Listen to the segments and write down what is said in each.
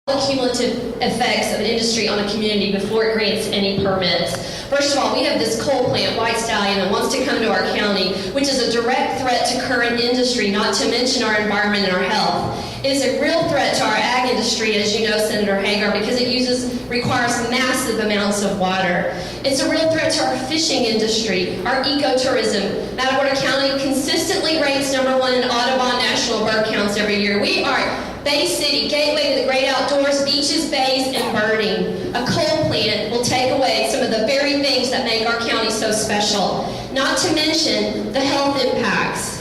the cumulative effects of an industry on a community before it grants any permits. First of all, we have this coal plant, White Stallion, that wants to come to our county, which is a direct threat to current industry, not to mention our environment and our health. It is a real threat to our ag industry, as you know, Senator Hagar, because it requires massive amounts of water. It's a real threat to our fishing industry, our ecotourism. Matagorda County consistently rates #1 in Audubon National Bird Counts every year. We are Bay City, gateway to the great outdoors, beaches, bays, and birding. A coal plant will take away some of the very things that make our county so special. Not to mention the health impacts.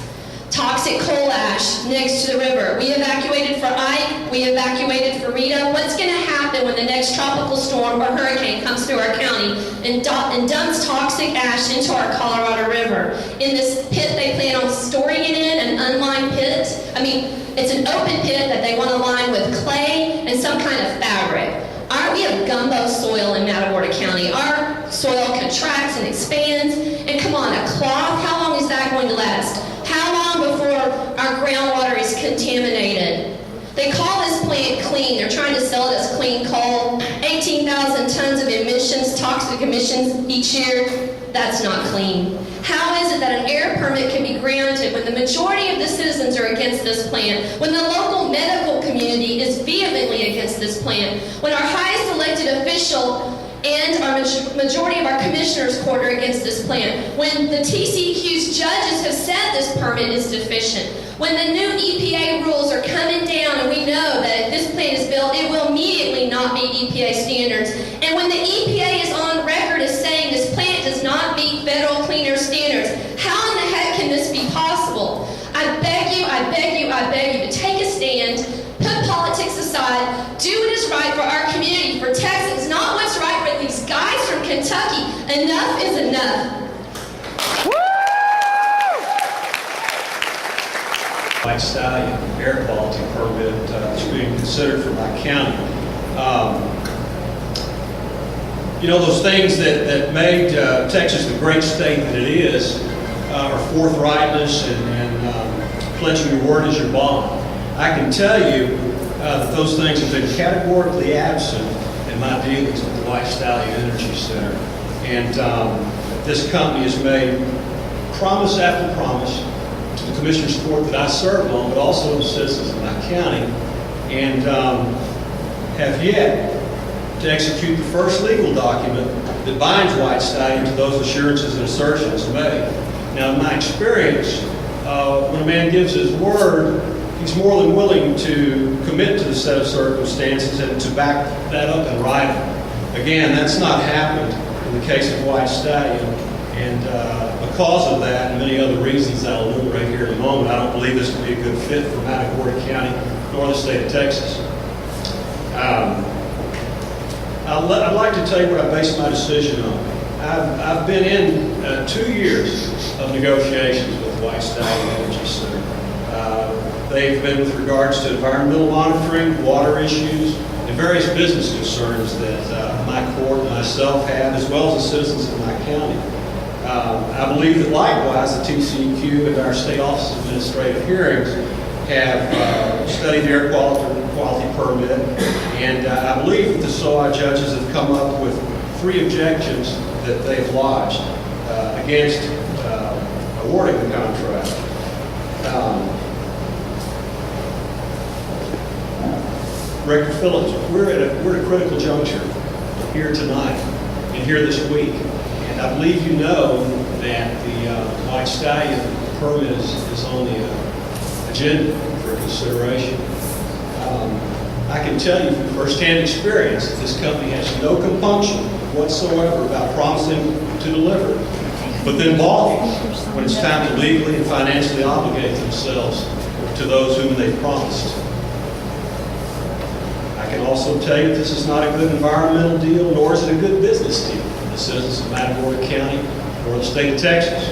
Toxic coal ash next to the river. We evacuated for Ike, we evacuated for Rita. What's going to happen when the next tropical storm or hurricane comes through our county and dumps toxic ash into our Colorado River? In this pit they plan on storing it in, an unlined pit. It's an open pit that they want to line with clay and some kind of fabric. We have gumbo soil in Matagorda County. Our soil contracts and expands. And come on, a cloth, how long is that going to last? How long before our groundwater is contaminated? They call this plant clean. They're trying to sell it as clean coal. 18,000 tons of emissions, toxic emissions each year. That's not clean. How is it that an air permit can be granted when the majority of the citizens are against this plant, when the local medical community is vehemently against this plant, when our highest elected official and our majority of our commissioners court are against this plant, when the TCEQ's judges have said this permit is deficient, when the new EPA rules are coming down and we know that if this plant is built, it will immediately not meet EPA standards, and when the EPA is on record as saying this plant does not meet federal clean air standards, how in the heck can this be possible? I beg you to take a stand, put politics aside, do what is right for our community, for Texas, not what's right for these guys from Kentucky. Enough is enough. White Stallion air quality permit is being considered for my county. Those things that made Texas the great state that it is are forthrightness and pledging your word as your bond. I can tell you that those things have been categorically absent in my dealings with the White Stallion Energy Center. And this company has made promise after promise to the Commissioner's Court that I served on, but also to the citizens of my county, and have yet to execute the first legal document that binds White Stallion to those assurances and assertions made. Now, in my experience, when a man gives his word, he's more than willing to commit to the set of circumstances and to back that up in writing. Again, that's not happened in the case of White Stallion, and because of that and many other reasons that I'll enumerate here in a moment, I don't believe this would be a good fit for Matagorda County nor the state of Texas. I'd like to tell you what I based my decision on. I've been in 2 years of negotiations with White Stallion Energy Center. They've been with regards to environmental monitoring, water issues, and various business concerns that my court and myself have, as well as the citizens of my county. I believe that likewise the TCEQ and our State Office of Administrative Hearings have studied the air quality permit, and I believe that the SOI judges have come up with 3 objections that they've lodged against awarding the contract. Director Phillips, we're at a critical juncture here tonight and here this week. And I believe you know that the White Stallion permit is on the agenda for consideration. I can tell you from firsthand experience that this company has no compunction whatsoever about promising to deliver, but then balking when it's time to legally and financially obligate themselves to those whom they've promised. I can also tell you that this is not a good environmental deal, nor is it a good business deal for the citizens of Matagorda County or the state of Texas.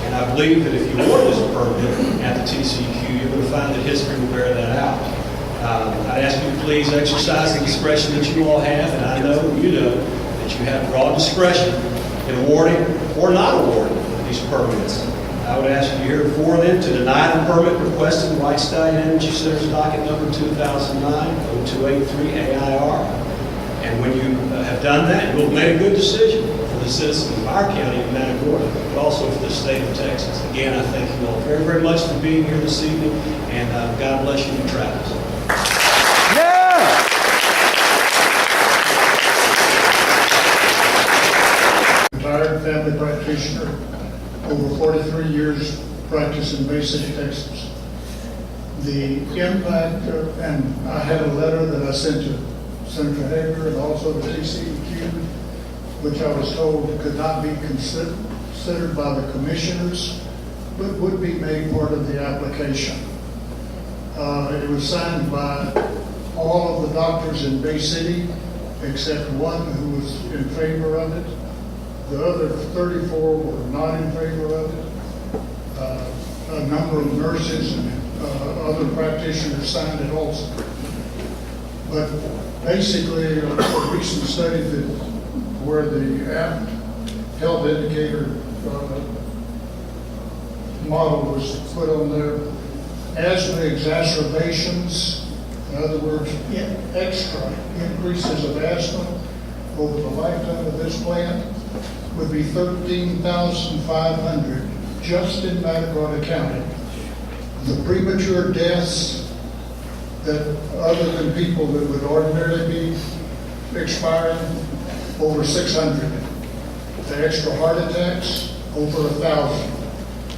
And I believe that if you award this permit at the TCEQ, you're going to find that history will bear that out. I'd ask you to please exercise the discretion that you all have, and I know you know that you have broad discretion in awarding or not awarding these permits. I would ask you here before then to deny the permit requested in White Stallion Energy Center's docket number 2009-0283 AIR. And when you have done that, you will have made a good decision for the citizens of our county of Matagorda, but also for the state of Texas. Again, I thank you all very, very much for being here this evening, and God bless you in your travels. Retired family practitioner, over 43 years practice in Bay City, Texas. The impact, and I had a letter that I sent to Senator Hager and also to TCEQ, which I was told could not be considered by the commissioners, but would be made part of the application. It was signed by all of the doctors in Bay City, except one who was in favor of it. The other 34 were not in favor of it. A number of nurses and other practitioners signed it also. But basically, a recent study where the apt health indicator model was put on there, asthma exacerbations, in other words, extra increases of asthma over the lifetime of this plant would be 13,500 just in Matagorda County. The premature deaths that other than people that would ordinarily be expiring, over 600. The extra heart attacks, over 1,000.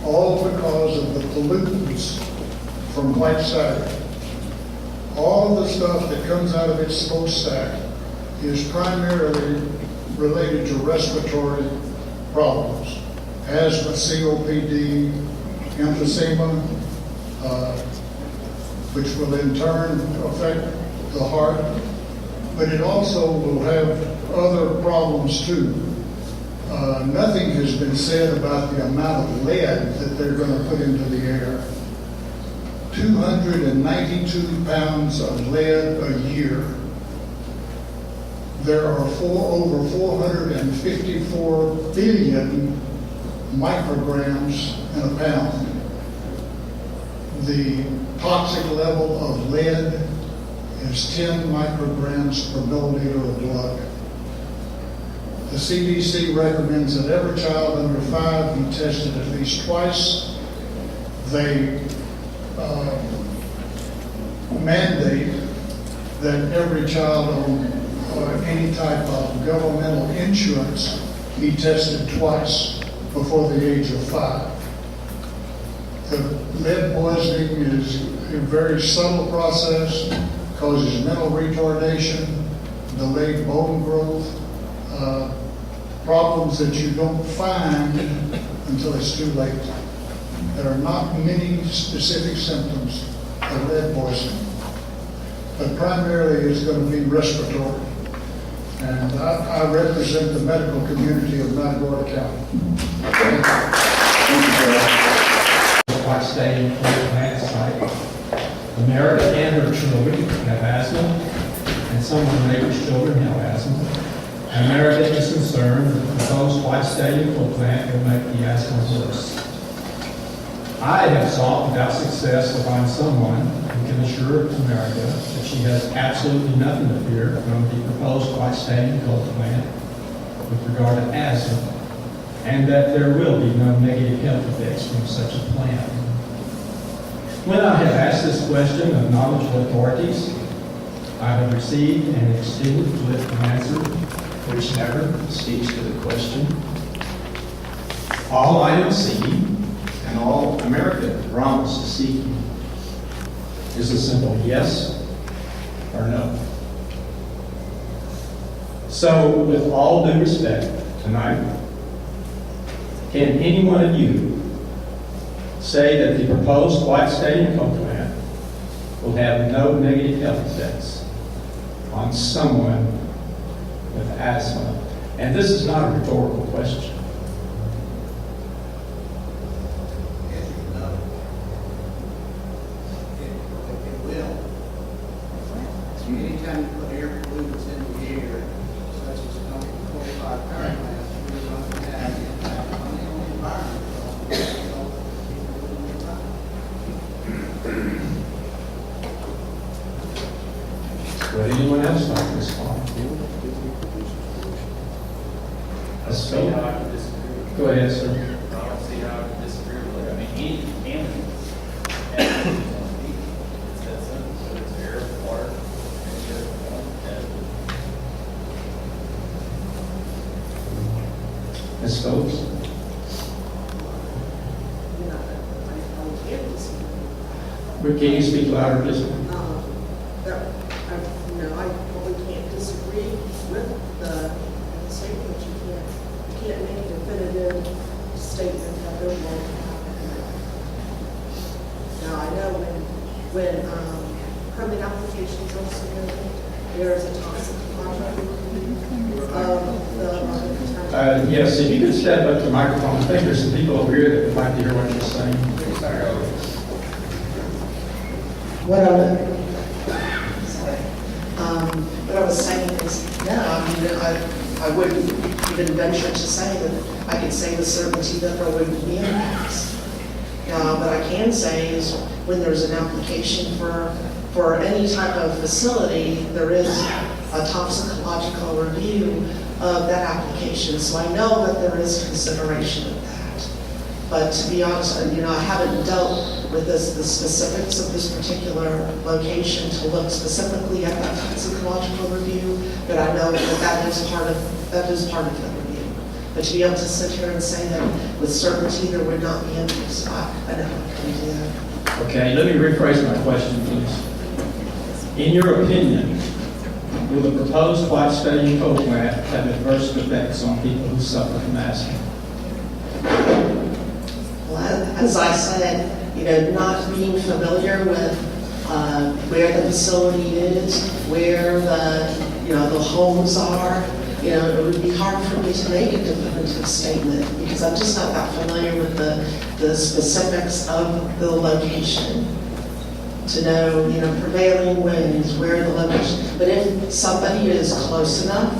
All because of the pollutants from White Stallion. All the stuff that comes out of its smokestack is primarily related to respiratory problems. Asthma, COPD, emphysema, which will in turn affect the heart, but it also will have other problems too. Nothing has been said about the amount of lead that they're going to put into the air. 292 pounds of lead a year. There are over 454 billion micrograms in a pound. The toxic level of lead is 10 micrograms per milliliter of blood. The CDC recommends that every child under 5 be tested at least twice. They mandate that every child on any type of governmental insurance be tested twice before the age of 5. The lead poisoning is a very subtle process, causes mental retardation, delayed bone growth, problems that you don't find until it's too late. There are not many specific symptoms of lead poisoning, but primarily it's going to be respiratory. And I represent the medical community of Matagorda County. White Stallion Coal Plant site. America and her children have asthma, and some of her neighbors' children have asthma. America is concerned that the proposed White Stallion Coal Plant will make the asthma worse. I have sought without success to find someone who can assure America that she has absolutely nothing to fear from the proposed White Stallion Coal Plant with regard to asthma, and that there will be no negative health effects from such a plant. When I have asked this question of knowledgeable authorities, I have received an extended list of answer which never speaks to the question. All I am seeking, and all America promises to seek, is a simple yes or no. So, with all due respect, tonight, can any one of you say that the proposed White Stallion Coal Plant will have no negative health effects on someone with asthma? And this is not a rhetorical question. Anytime you put air pollutants in the air, such as coal-fired power plants, you're going to have an impact on the environment. Would anyone else like to respond? I don't see how I can disagree. Go ahead, sir. I don't see how I can disagree with it. I mean, any contaminant has to be on people. It's that simple. So it's air, water, and Ms. Stokes? But can you speak louder, please? I probably can't disagree with the statement. You can't make a definitive statement that there won't happen. Now, I know when permit applications are submitted, there is a toxicological review of the Yes, if you could step up to the microphone. I think there's some people over here that would like to hear what you're saying. What I was saying is, I wouldn't even venture to say that I could say with certainty that there wouldn't be impacts. But I can say is when there's an application for any type of facility, there is a toxicological review of that application. So I know that there is consideration of that. But to be honest, I haven't dealt with the specifics of this particular location to look specifically at that toxicological review, but I know that is part of the review. But to be able to sit here and say that with certainty there would not be impacts, I never can do that. Okay, let me rephrase my question, please. In your opinion, will the proposed White Stallion Coal Plant have adverse effects on people who suffer from asthma? Well, as I said, not being familiar with where the facility is, where the homes are, it would be hard for me to make a definitive statement because I'm just not that familiar with the specifics of the location. To know, prevailing winds, where the location. But if somebody is close enough,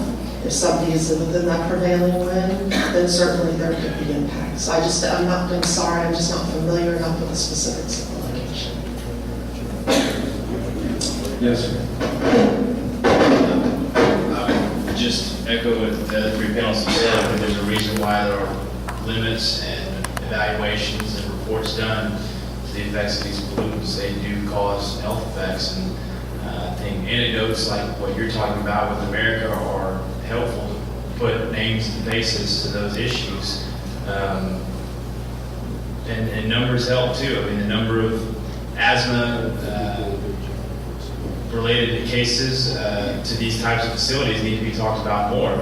if somebody is within that prevailing wind, then certainly there could be impacts. I'm just not familiar enough with the specifics of the location. Yes, sir. I would just echo what the other three panelists have said. I think there's a reason why there are limits and evaluations and reports done to the effects of these pollutants. They do cause health effects, and I think anecdotes like what you're talking about with America are helpful to put names and faces to those issues. And numbers help too. I mean, the number of asthma related cases to these types of facilities need to be talked about more.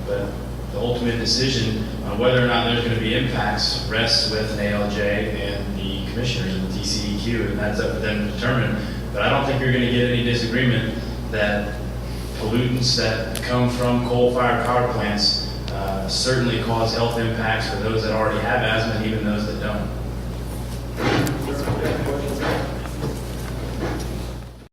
But the ultimate decision on whether or not there's going to be impacts rests with an ALJ and the commissioners and the TCEQ, and that's up for them to determine. But I don't think you're going to get any disagreement that pollutants that come from coal-fired power plants certainly cause health impacts for those that already have asthma and even those that don't.